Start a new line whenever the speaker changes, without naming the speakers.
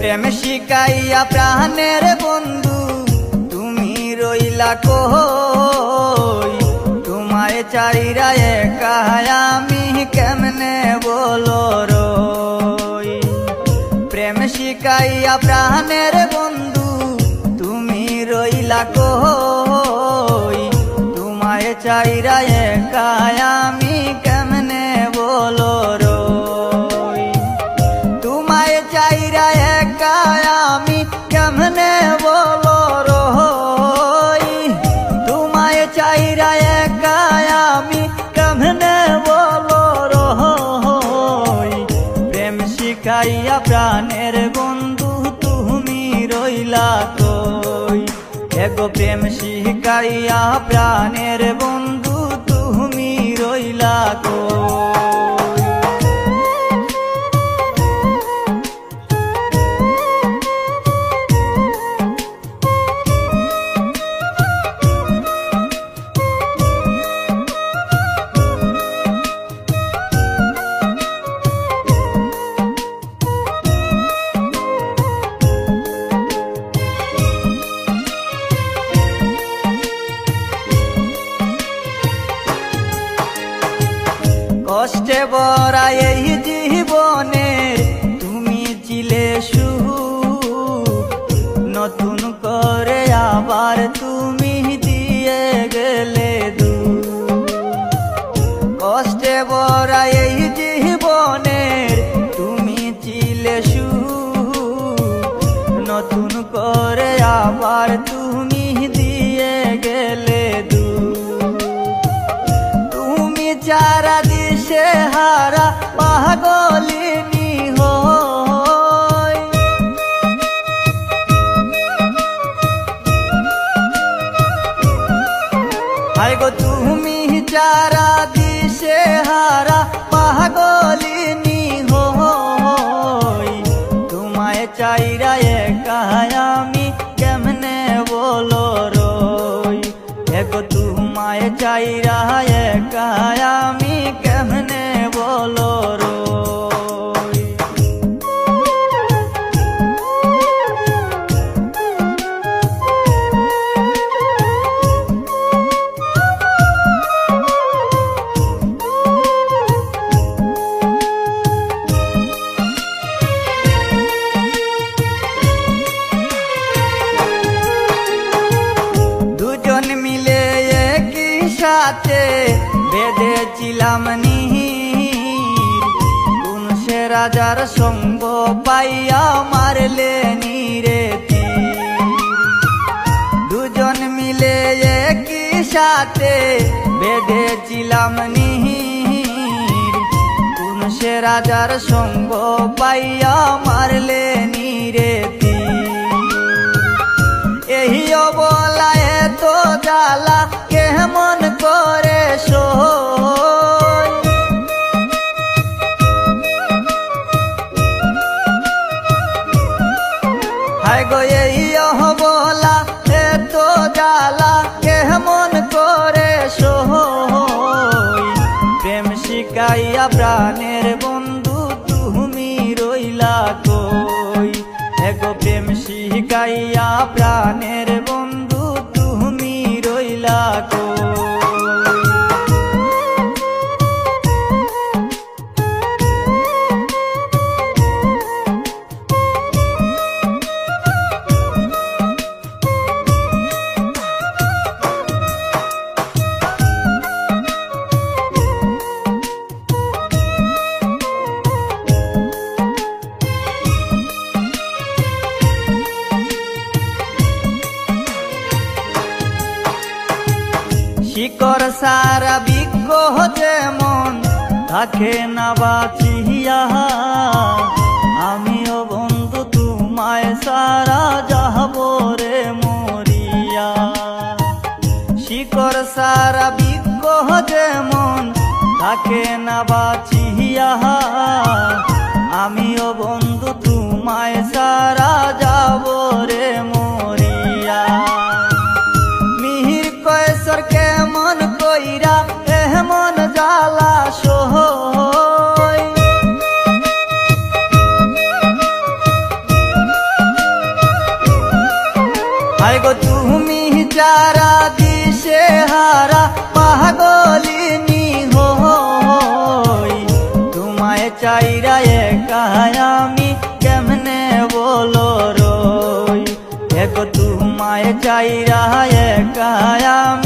প্রেম শিখাইয়া প্রাণের বন্ধু তুমি রইলা কই, তোমায় চাইরা একা আমি কেমনে বলো রই। প্রেম শিখাইয়া প্রাণের বন্ধু তুমি রইলা কই, তোমায় চাইরা একা আমি কেমনে বলো রই। তোমায় চাইরা একা আমি কেমনে বলো রই, তোমায় চাইরা একা আমি কেমনে বলো রই। প্রেম শিখাইয়া প্রাণের বন্ধু তুমি রইলা কই, এগো প্রেম শিখাইয়া প্রাণের বন্ধু তুমি রইলা কই। কষ্টে ভরা এই জীবনে তুমি ছিলে সুখ, নতুন করে আবার তুমি দিয়ে গেলে দুঃখ। কষ্টে ভরা এই জীবনে তুমি ছিলে সুখ, নতুন করে আবার তুমি দিয়ে গেলে দুঃখ। তুমি যারা দিশে হারা পাগলিনী হই, হায় গো তুমি যারা দিশে হারা পাগলিনী হই। তোমায় চাইরা একা আমি কেমনে বলো রই, এগো তোমায় চাইরা একা আমি কেমনে বলো রই। দুজন মিলে একই সাথে বেঁধেছিলাম নীর, কোন সে রাজার সঙ্গ পাইয়া মারলে নীরে তীর। দুজন মিলে একই সাথে বেঁধেছিলাম নীর, কোন সে রাজার সঙ্গ পাইয়া মারলে নীরে তীর। এই অবলায় তো জ্বালা কেমন করে সই, হায় গো এই অবলা এত জ্বালা কেমন করে সই। প্রেম শিখাইয়া প্রাণের বন্ধু তুমি রইলা কই, এগো প্রেম শিখাইয়া প্রাণের বন্ধু তুমি রইলা কই। শিকড় সারা বৃক্ষ যেমন থাকে না বাঁচিয়া, আমিও বন্ধু তোমায় সারা যাব রে মরিয়া। শিকড় সারা বৃক্ষ যেমন থাকে না বাঁচিয়া, আমিও বন্ধু তোমায় সারা যাব রে মরিয়া। মিহির কয়েসর কেমন কইরা এমন জ্বালা সই, হায় গো তুমি যারা দিশে হারা পাগলিনী হই, তোমায় চাইরা একা আমি কেমনে বলো রই। গো তোমায় চাইরা একা আমি